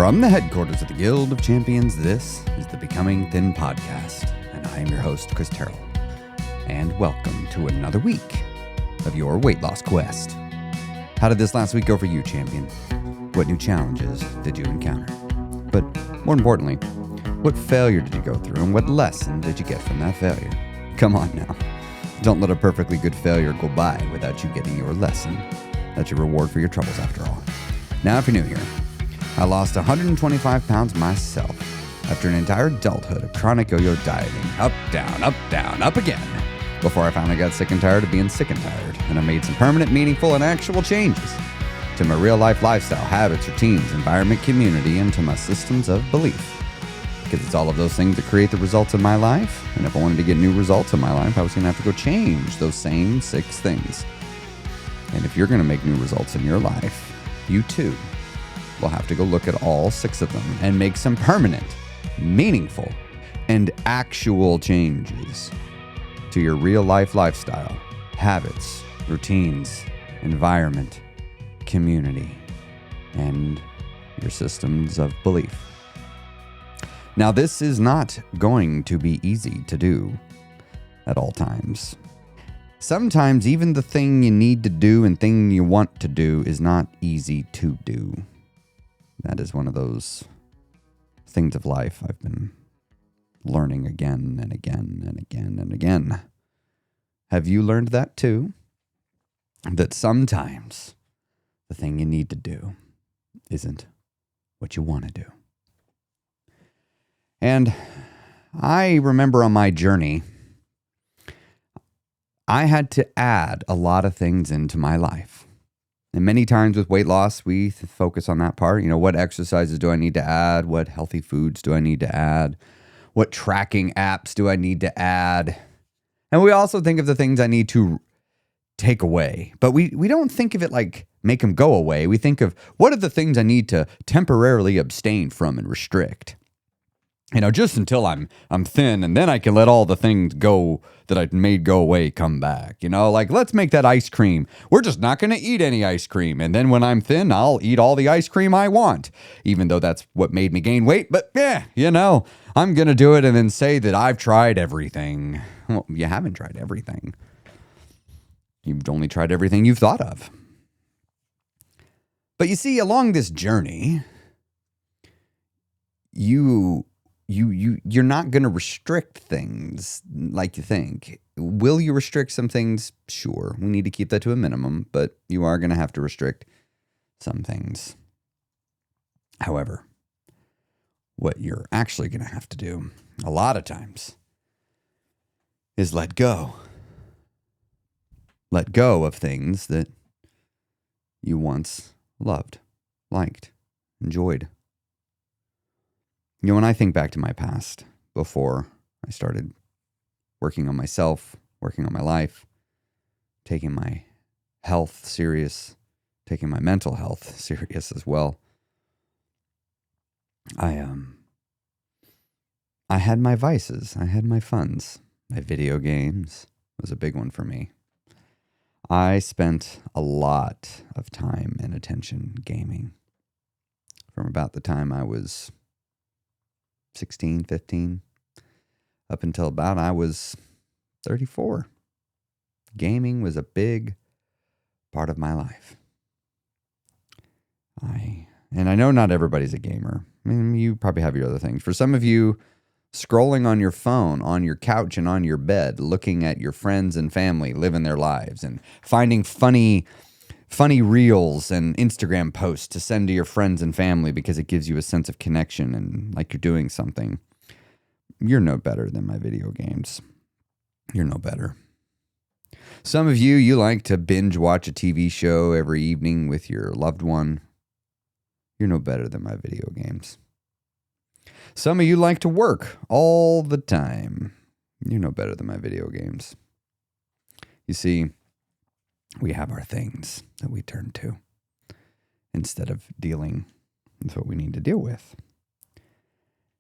From the headquarters of the Guild of Champions, this is the Becoming Thin podcast, and I am your host, Chris Terrell. And welcome to another week of your weight loss quest. How did this last week go for you, champion? What new challenges did you encounter? But more importantly, what failure did you go through, and what lesson did you get from that failure? Come on now. Don't let a perfectly good failure go by without you getting your lesson. That's your reward for your troubles, after all. Now, if you're new here, I lost 125 pounds myself after an entire adulthood of chronic yo-yo dieting. Up, down, up again. Before I finally got sick and tired of being sick and tired. And I made some permanent, meaningful, and actual changes to my real-life lifestyle, habits, routines, environment, community, and to my systems of belief. Because it's all of those things that create the results in my life. And if I wanted to get new results in my life, I was going to have to go change those same 6 things. And if you're going to make new results in your life, you too will have to go look at all 6 of them and make some permanent, meaningful, and actual changes to your real life lifestyle, habits, routines, environment, community, and your systems of belief. Now, this is not going to be easy to do at all times. Sometimes even the thing you need to do and thing you want to do is not easy to do. That is one of those things of life I've been learning again and again and again and again. Have you learned that too? That sometimes the thing you need to do isn't what you want to do. And I remember on my journey, I had to add a lot of things into my life. And many times with weight loss, we focus on that part. You know, what exercises do I need to add? What healthy foods do I need to add? What tracking apps do I need to add? And we also think of the things I need to take away. But we don't think of it like make them go away. We think of what are the things I need to temporarily abstain from and restrict. You know, just until I'm thin, and then I can let all the things go that I made go away come back. You know, like let's make that ice cream. We're just not going to eat any ice cream. And then when I'm thin, I'll eat all the ice cream I want, even though that's what made me gain weight. But yeah, you know, I'm going to do it and then say that I've tried everything. Well, you haven't tried everything. You've only tried everything you've thought of. But you see, along this journey, you're not going to restrict things like you think. Will you restrict some things? Sure. We need to keep that to a minimum, but you are going to have to restrict some things. However, what you're actually going to have to do a lot of times is let go. Let go of things that you once loved, liked, enjoyed. You know, when I think back to my past, before I started working on myself, working on my life, taking my health serious, taking my mental health serious as well, I had my vices, I had my funs. My video games was a big one for me. I spent a lot of time and attention gaming from about the time I was 16, 15, up until about I was 34. Gaming was a big part of my life. And I know not everybody's a gamer. I mean, you probably have your other things. For some of you, scrolling on your phone, on your couch, and on your bed, looking at your friends and family living their lives and finding funny reels and Instagram posts to send to your friends and family because it gives you a sense of connection and like you're doing something. You're no better than my video games. You're no better. Some of you like to binge watch a TV show every evening with your loved one. You're no better than my video games. Some of you like to work all the time. You're no better than my video games. You see, we have our things that we turn to instead of dealing with what we need to deal with.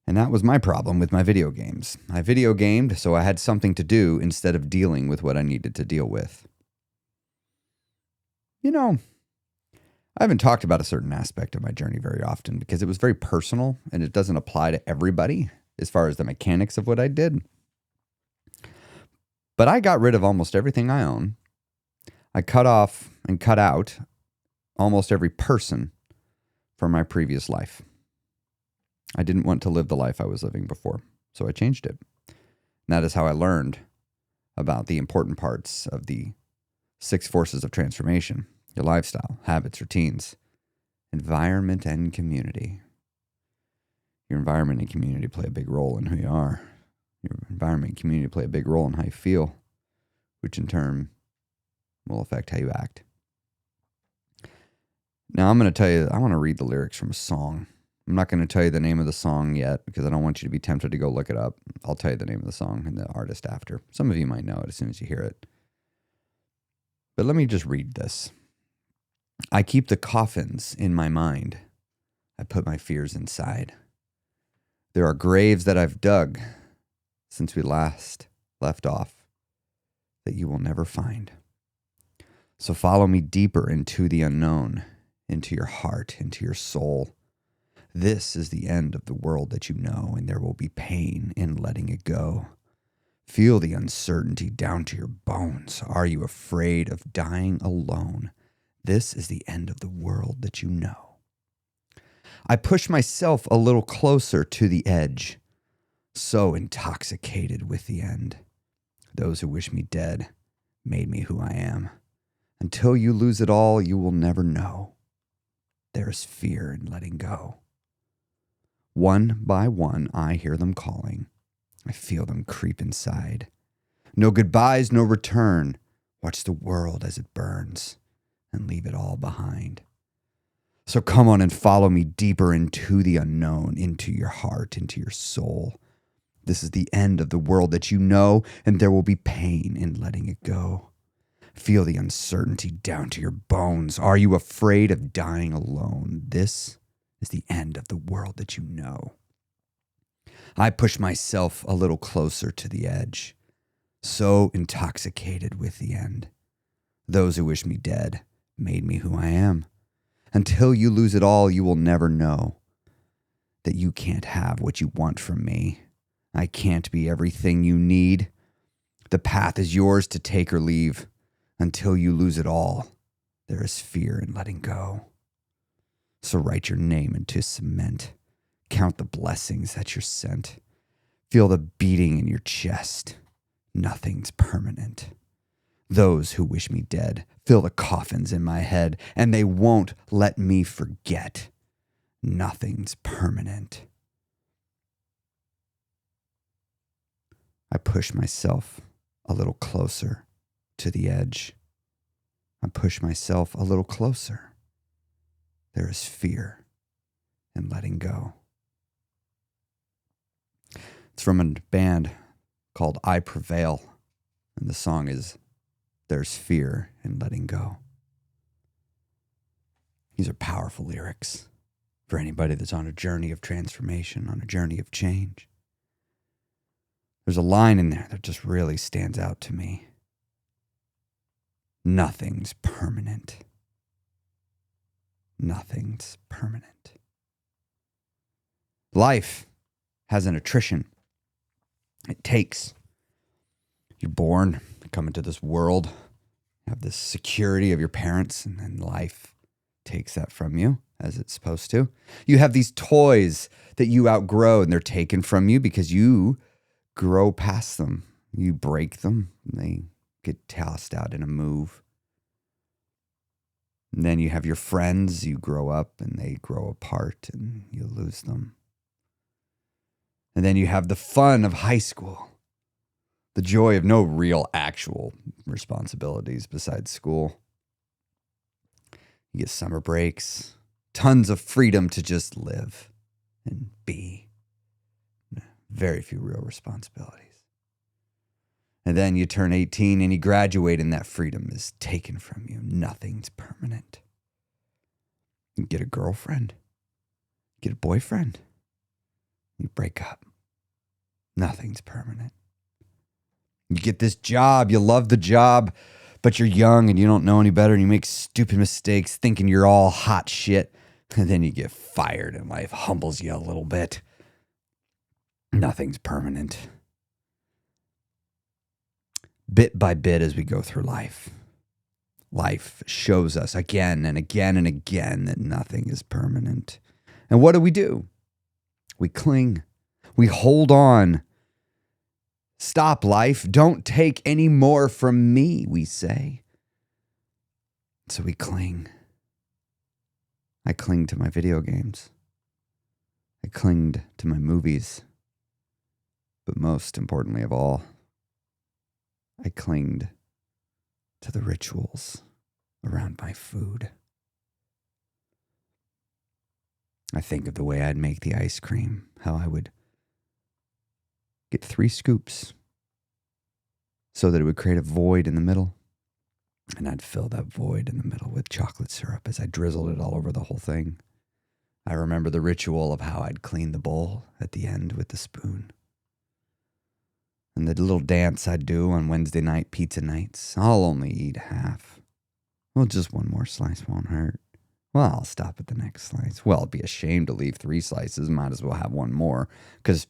And that was my problem with my video games. I video gamed so I had something to do instead of dealing with what I needed to deal with. You know, I haven't talked about a certain aspect of my journey very often because it was very personal and it doesn't apply to everybody as far as the mechanics of what I did. But I got rid of almost everything I own. I cut off and cut out almost every person from my previous life. I didn't want to live the life I was living before, so I changed it. And that is how I learned about the important parts of the 6 forces of transformation: your lifestyle, habits, routines, environment, and community. Your environment and community play a big role in who you are. Your environment and community play a big role in how you feel, which in turn will affect how you act. Now, I'm going to tell you, I want to read the lyrics from a song. I'm not going to tell you the name of the song yet because I don't want you to be tempted to go look it up. I'll tell you the name of the song and the artist after. Some of you might know it as soon as you hear it. But let me just read this. I keep the coffins in my mind. I put my fears inside. There are graves that I've dug since we last left off that you will never find. So follow me deeper into the unknown, into your heart, into your soul. This is the end of the world that you know, and there will be pain in letting it go. Feel the uncertainty down to your bones. Are you afraid of dying alone? This is the end of the world that you know. I push myself a little closer to the edge, so intoxicated with the end. Those who wish me dead made me who I am. Until you lose it all, you will never know. There is fear in letting go. One by one, I hear them calling. I feel them creep inside. No goodbyes, no return. Watch the world as it burns and leave it all behind. So come on and follow me deeper into the unknown, into your heart, into your soul. This is the end of the world that you know, and there will be pain in letting it go. Feel the uncertainty down to your bones. Are you afraid of dying alone? This is the end of the world that you know. I push myself a little closer to the edge, so intoxicated with the end. Those who wish me dead made me who I am. Until you lose it all, you will never know that you can't have what you want from me. I can't be everything you need. The path is yours to take or leave. Until you lose it all, there is fear in letting go. So write your name into cement. Count the blessings that you're sent. Feel the beating in your chest. Nothing's permanent. Those who wish me dead fill the coffins in my head, and they won't let me forget. Nothing's permanent. I push myself a little closer to the edge. I push myself a little closer. There is fear in letting go. It's from a band called I Prevail, and the song is There's Fear in Letting Go. These are powerful lyrics for anybody that's on a journey of transformation, on a journey of change. There's a line in there that just really stands out to me. Nothing's permanent. Nothing's permanent. Life has an attrition. It takes. You're born, you come into this world, you have this security of your parents, and then life takes that from you as it's supposed to. You have these toys that you outgrow, and they're taken from you because you grow past them. You break them, and they get tossed out in a move. And then you have your friends, you grow up, and they grow apart, and you lose them. And then you have the fun of high school, the joy of no real actual responsibilities besides school. You get summer breaks, tons of freedom to just live and be. Very few real responsibilities. And then you turn 18 and you graduate, and that freedom is taken from you. Nothing's permanent. You get a girlfriend, get a boyfriend, you break up. Nothing's permanent. You get this job, you love the job, But you're young and you don't know any better and you make stupid mistakes thinking you're all hot shit. And then you get fired and life humbles you a little bit. Nothing's permanent. Bit by bit as we go through life, life shows us again and again and again that nothing is permanent. And what do? We cling. We hold on. Stop, life. Don't take any more from me, we say. So we cling. I cling to my video games. I clinged to my movies. But most importantly of all, I clinged to the rituals around my food. I think of the way I'd make the ice cream, how I would get 3 scoops so that it would create a void in the middle. And I'd fill that void in the middle with chocolate syrup as I drizzled it all over the whole thing. I remember the ritual of how I'd clean the bowl at the end with the spoon. And the little dance I'd do on Wednesday night pizza nights. I'll only eat half. Well, just one more slice won't hurt. Well, I'll stop at the next slice. Well, I'd be ashamed to leave 3 slices. Might as well have one more. Because,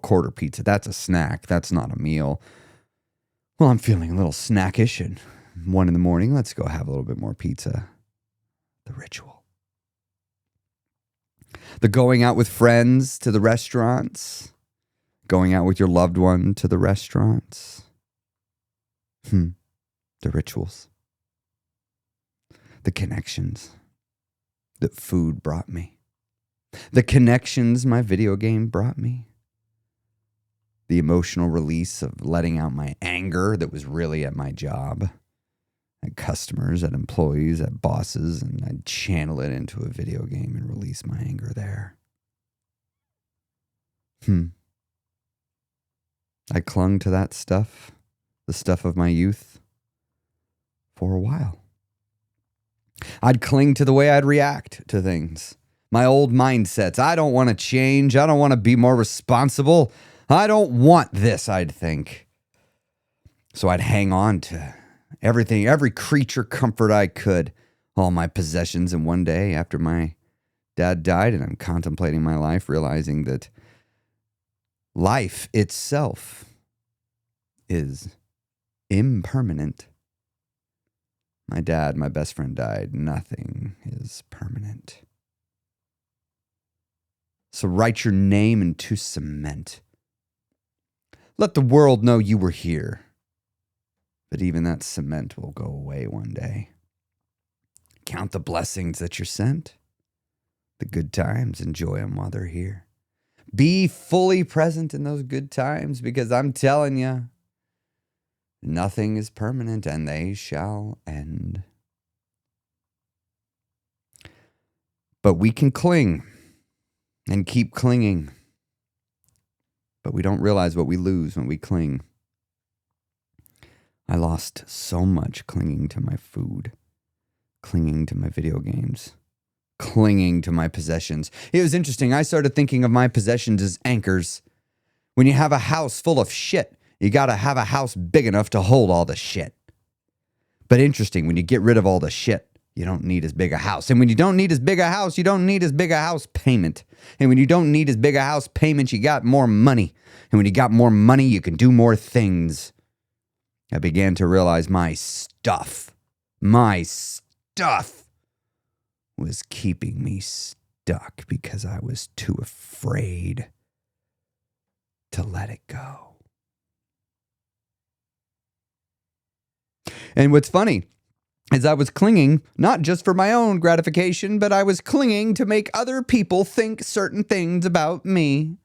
quarter pizza, that's a snack. That's not a meal. Well, I'm feeling a little snackish at 1 a.m. Let's go have a little bit more pizza. The ritual. The going out with friends to the restaurants. Going out with your loved one to the restaurants. The rituals. The connections that food brought me. The connections my video game brought me. The emotional release of letting out my anger that was really at my job. At customers, at employees, at bosses, and I'd channel it into a video game and release my anger there. I clung to that stuff, the stuff of my youth, for a while. I'd cling to the way I'd react to things. My old mindsets. I don't want to change. I don't want to be more responsible. I don't want this, I'd think. So I'd hang on to everything, every creature comfort I could, all my possessions. And one day after my dad died and I'm contemplating my life, realizing that life itself is impermanent. My dad, my best friend, died. Nothing is permanent. So write your name into cement. Let the world know you were here. But even that cement will go away one day. Count the blessings that you're sent. The good times, enjoy them while they're here. Be fully present in those good times, because I'm telling you, nothing is permanent and they shall end. But we can cling and keep clinging. But we don't realize what we lose when we cling. I lost so much clinging to my food, clinging to my video games, clinging to my possessions. It was interesting. I started thinking of my possessions as anchors. When you have a house full of shit, you got to have a house big enough to hold all the shit. But interesting, when you get rid of all the shit, you don't need as big a house. And when you don't need as big a house, you don't need as big a house payment. And when you don't need as big a house payment, you got more money. And when you got more money, you can do more things. I began to realize my stuff was keeping me stuck because I was too afraid to let it go. And what's funny is I was clinging not just for my own gratification, but I was clinging to make other people think certain things about me.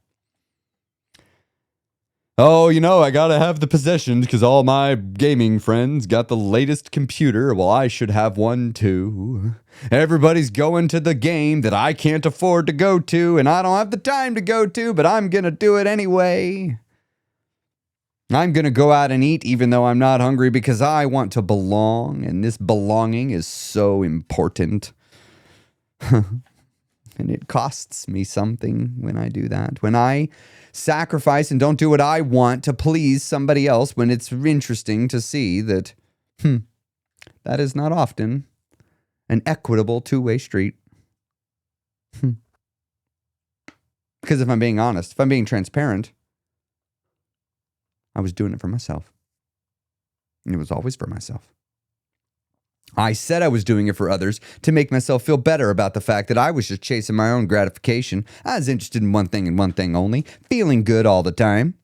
Oh, I gotta have the possessions because all my gaming friends got the latest computer. Well, I should have one too. Everybody's going to the game that I can't afford to go to, and I don't have the time to go to, but I'm gonna do it anyway. I'm going to go out and eat even though I'm not hungry because I want to belong, and this belonging is so important. And it costs me something when I do that. When I sacrifice and don't do what I want to please somebody else, when it's interesting to see that That is not often an equitable two-way street. Because if I'm being honest, if I'm being transparent, I was doing it for myself. And it was always for myself. I said I was doing it for others to make myself feel better about the fact that I was just chasing my own gratification. I was interested in one thing and one thing only, feeling good all the time.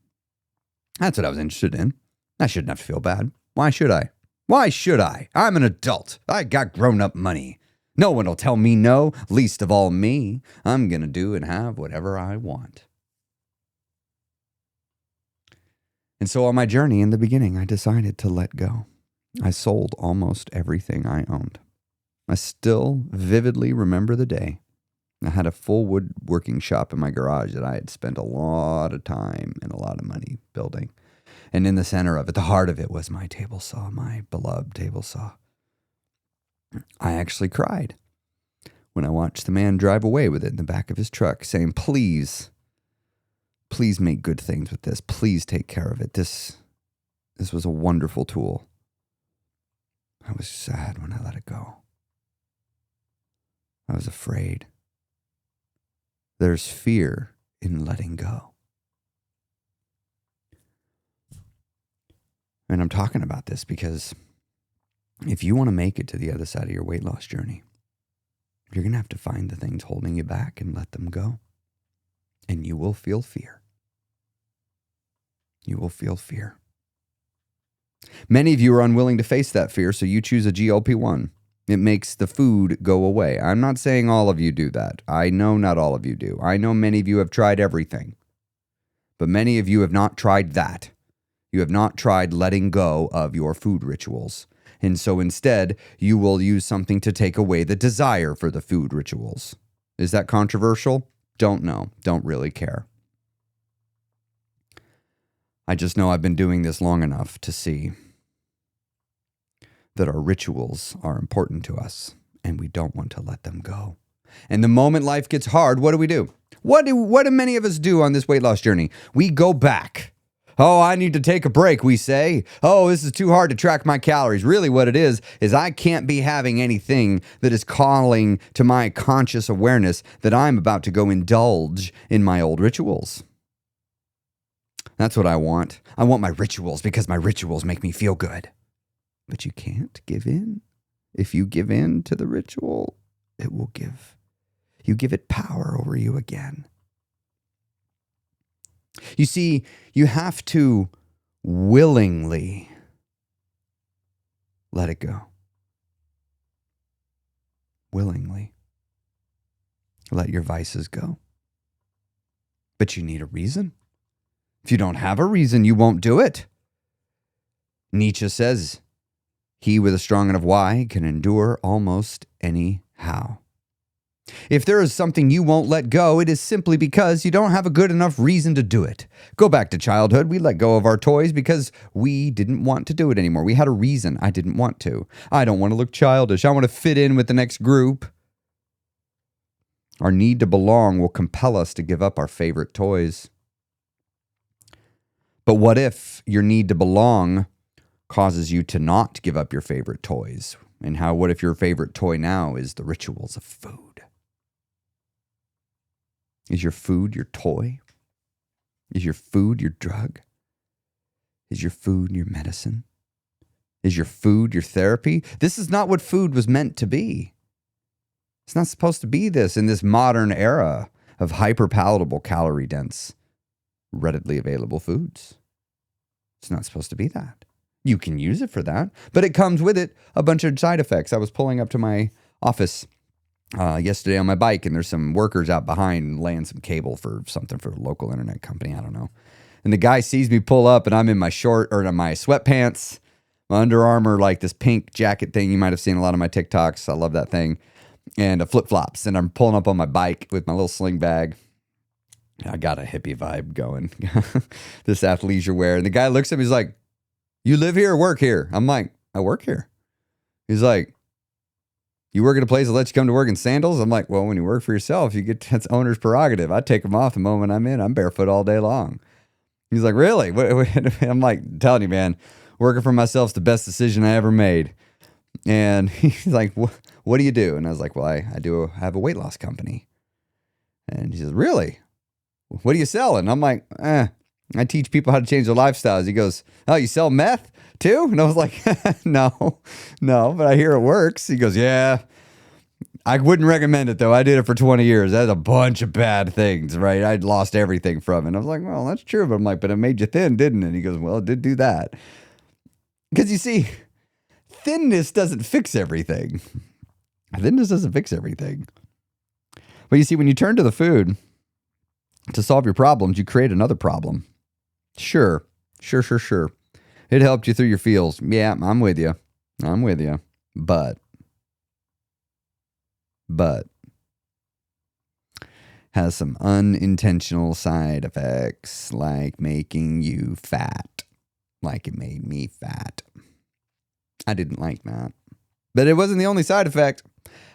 That's what I was interested in. I shouldn't have to feel bad. Why should I? Why should I? I'm an adult. I got grown-up money. No one will tell me no, least of all me. I'm going to do and have whatever I want. And so on my journey in the beginning, I decided to let go. I sold almost everything I owned. I still vividly remember the day. I had a full woodworking shop in my garage that I had spent a lot of time and a lot of money building. And in the center of it, the heart of it, was my table saw, my beloved table saw. I actually cried when I watched the man drive away with it in the back of his truck, saying, please make good things with this. Please take care of it. This was a wonderful tool. I was sad when I let it go. I was afraid. There's fear in letting go. And I'm talking about this because if you want to make it to the other side of your weight loss journey, you're going to have to find the things holding you back and let them go. And you will feel fear. You will feel fear. Many of you are unwilling to face that fear, so you choose a GLP-1. It makes the food go away. I'm not saying all of you do that. I know not all of you do. I know many of you have tried everything. But many of you have not tried that. You have not tried letting go of your food rituals. And so instead, you will use something to take away the desire for the food rituals. Is that controversial? Don't know. Don't really care. I just know I've been doing this long enough to see that our rituals are important to us and we don't want to let them go. And the moment life gets hard, what do? What do many of us do on this weight loss journey? We go back. Oh, I need to take a break, we say. Oh, this is too hard to track my calories. Really what it is I can't be having anything that is calling to my conscious awareness that I'm about to go indulge in my old rituals. That's what I want. I want my rituals because my rituals make me feel good. But you can't give in. If you give in to the ritual, it will give. You give it power over you again. You see, you have to willingly let it go. Willingly. Let your vices go. But you need a reason. If you don't have a reason, you won't do it. Nietzsche says, he with a strong enough why can endure almost any how. If there is something you won't let go, it is simply because you don't have a good enough reason to do it. Go back to childhood. We let go of our toys because we didn't want to do it anymore. We had a reason. I didn't want to. I don't want to look childish. I want to fit in with the next group. Our need to belong will compel us to give up our favorite toys. But what if your need to belong causes you to not give up your favorite toys? And what if your favorite toy now is the rituals of food? Is your food your toy? Is your food your drug? Is your food your medicine? Is your food your therapy? This is not what food was meant to be. It's not supposed to be this in this modern era of hyper-palatable, calorie-dense, readily available foods. It's not supposed to be that. You can use it for that, but it comes with it a bunch of side effects. I was pulling up to my office yesterday on my bike, and there's some workers out behind laying some cable for something for a local internet company. I don't know. And the guy sees me pull up, and I'm in my my sweatpants, my Under Armour, like this pink jacket thing. You might have seen a lot of my TikToks. I love that thing. And flip-flops. And I'm pulling up on my bike with my little sling bag. I got a hippie vibe going. This athleisure wear. And the guy looks at me, he's like, you live here or work here? I'm like, I work here. He's like, you work at a place that lets you come to work in sandals? I'm like, well, when you work for yourself, that's owner's prerogative. I take them off the moment I'm in. I'm barefoot all day long. He's like, really? I'm like, telling you, man, working for myself is the best decision I ever made. And he's like, what do you do? And I was like, well, I have a weight loss company. And he says, really? What do you sell? And I'm like, I teach people how to change their lifestyles. He goes, oh, you sell meth too? And I was like, no, but I hear it works. He goes, yeah, I wouldn't recommend it though. I did it for 20 years. That's a bunch of bad things, right? I'd lost everything from it. And I was like, well, that's true. But I'm like, but it made you thin, didn't it? And he goes, well, it did do that. Because you see, thinness doesn't fix everything. Thinness doesn't fix everything. But you see, when you turn to the food to solve your problems, you create another problem. Sure. It helped you through your feels. Yeah, I'm with you. But has some unintentional side effects, like making you fat, like it made me fat. I didn't like that. But it wasn't the only side effect.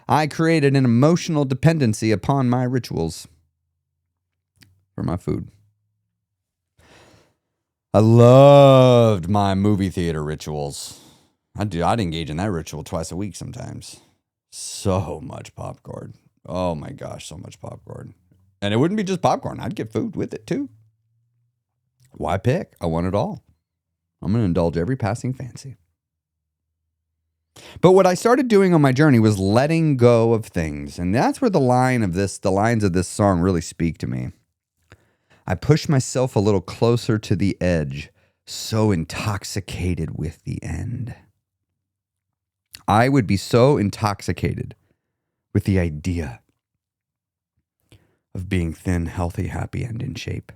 I created an emotional dependency upon my rituals for my food. I loved my movie theater rituals. I'd engage in that ritual twice a week sometimes. So much popcorn. Oh my gosh, so much popcorn. And it wouldn't be just popcorn. I'd get food with it too. Why pick? I want it all. I'm going to indulge every passing fancy. But what I started doing on my journey was letting go of things. And that's where the lines of this song really speak to me. I pushed myself a little closer to the edge, so intoxicated with the end. I would be so intoxicated with the idea of being thin, healthy, happy, and in shape.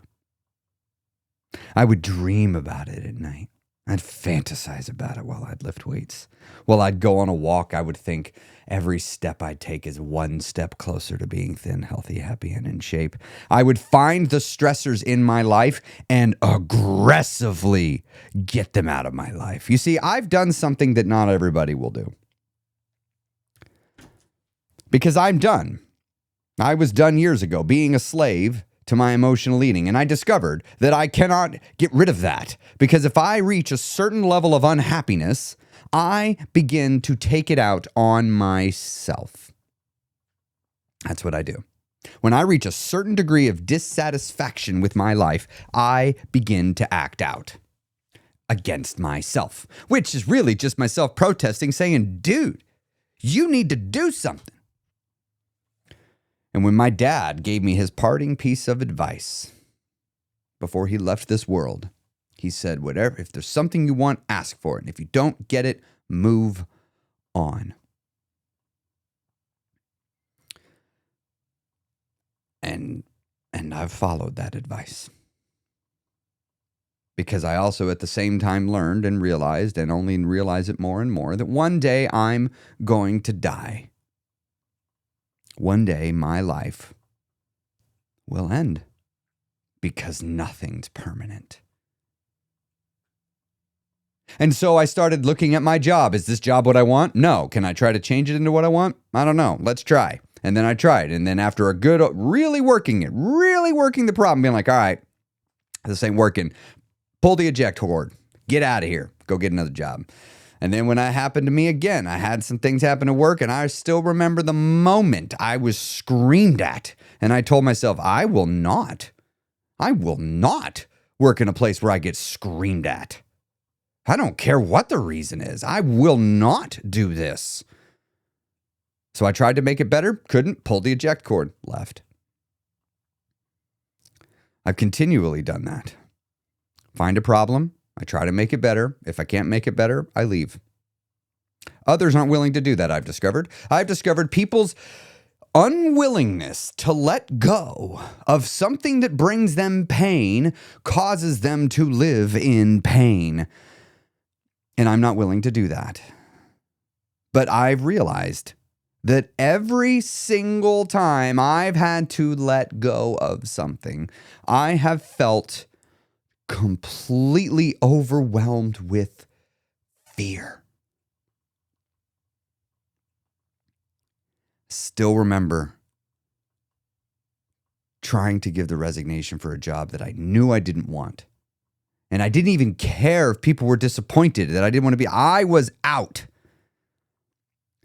I would dream about it at night. I'd fantasize about it while I'd lift weights. While I'd go on a walk, I would think every step I'd take is one step closer to being thin, healthy, happy, and in shape. I would find the stressors in my life and aggressively get them out of my life. You see, I've done something that not everybody will do. Because I'm done. I was done years ago being a slave to my emotional eating. And I discovered that I cannot get rid of that, because if I reach a certain level of unhappiness, I begin to take it out on myself. That's what I do. When I reach a certain degree of dissatisfaction with my life, I begin to act out against myself, which is really just myself protesting, saying, dude, you need to do something. And when my dad gave me his parting piece of advice before he left this world, he said, whatever, if there's something you want, ask for it. And if you don't get it, move on. And I've followed that advice. Because I also at the same time learned and realized, and only realize it more and more, that one day I'm going to die. One day my life will end, because nothing's permanent. And so I started looking at my job. Is this job what I want? No. Can I try to change it into what I want? I don't know. Let's try. And then I tried. And then after a good, really working the problem, being like, all right, this ain't working. Pull the eject cord. Get out of here. Go get another job. And then when that happened to me again, I had some things happen at work, and I still remember the moment I was screamed at. And I told myself, I will not work in a place where I get screamed at. I don't care what the reason is. I will not do this. So I tried to make it better, couldn't, pull the eject cord, left. I've continually done that. Find a problem, I try to make it better. If I can't make it better, I leave. Others aren't willing to do that, I've discovered. I've discovered people's unwillingness to let go of something that brings them pain causes them to live in pain. And I'm not willing to do that. But I've realized that every single time I've had to let go of something, I have felt completely overwhelmed with fear. Still remember trying to give the resignation for a job that I knew I didn't want. And I didn't even care if people were disappointed that I didn't want to be. I was out.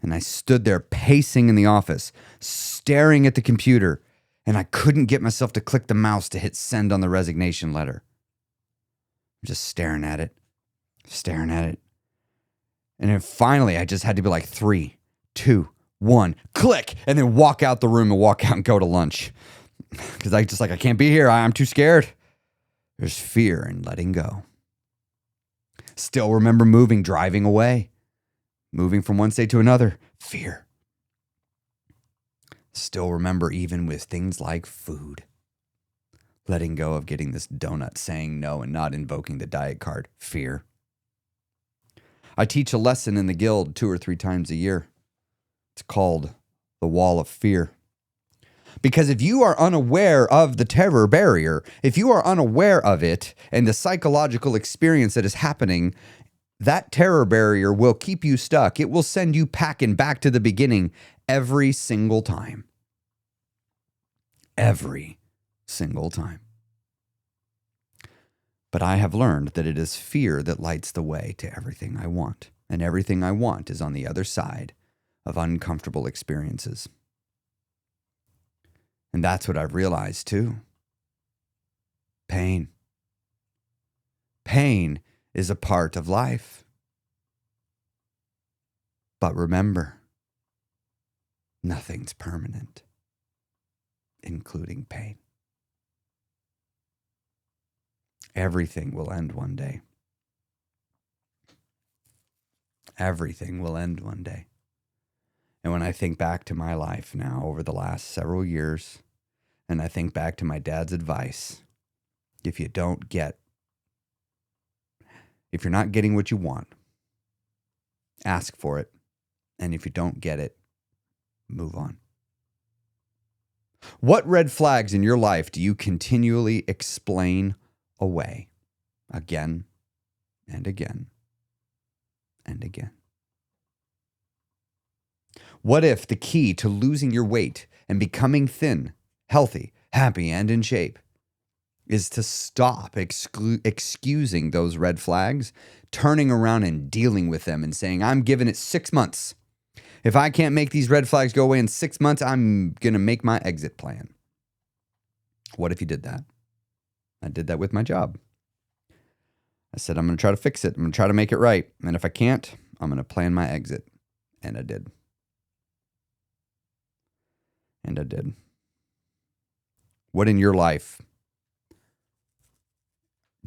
And I stood there pacing in the office, staring at the computer, and I couldn't get myself to click the mouse to hit send on the resignation letter. I'm just staring at it. And then finally, I just had to be like 3, 2, 1, click, and then walk out the room and walk out and go to lunch. Because I can't be here. I'm too scared. There's fear in letting go. Still remember driving away, moving from one state to another, fear. Still remember even with things like food, letting go of getting this donut, saying no and not invoking the diet card, fear. I teach a lesson in the guild 2 or 3 times a year. It's called the Wall of Fear. Because if you are unaware of the terror barrier, if you are unaware of it and the psychological experience that is happening, that terror barrier will keep you stuck. It will send you packing back to the beginning every single time. Every single time. But I have learned that it is fear that lights the way to everything I want. And everything I want is on the other side of uncomfortable experiences. And that's what I've realized too. Pain. Pain is a part of life. But remember, nothing's permanent, including pain. Everything will end one day. Everything will end one day. And when I think back to my life now over the last several years, and I think back to my dad's advice, if you're not getting what you want, ask for it. And if you don't get it, move on. What red flags in your life do you continually explain away again and again and again? What if the key to losing your weight and becoming thin, healthy, happy, and in shape is to stop excusing those red flags, turning around and dealing with them and saying, I'm giving it 6 months. If I can't make these red flags go away in 6 months, I'm going to make my exit plan. What if you did that? I did that with my job. I said, I'm going to try to fix it. I'm going to try to make it right. And if I can't, I'm going to plan my exit. And I did. What in your life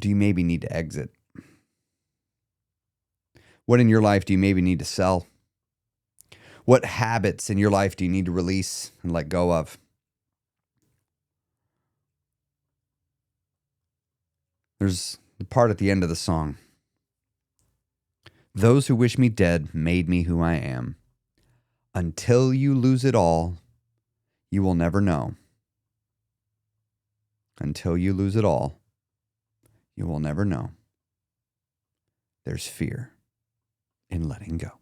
do you maybe need to exit? What in your life do you maybe need to sell? What habits in your life do you need to release and let go of? There's the part at the end of the song. Those who wish me dead made me who I am. Until you lose it all, you will never know. Until you lose it all, you will never know. There's fear in letting go.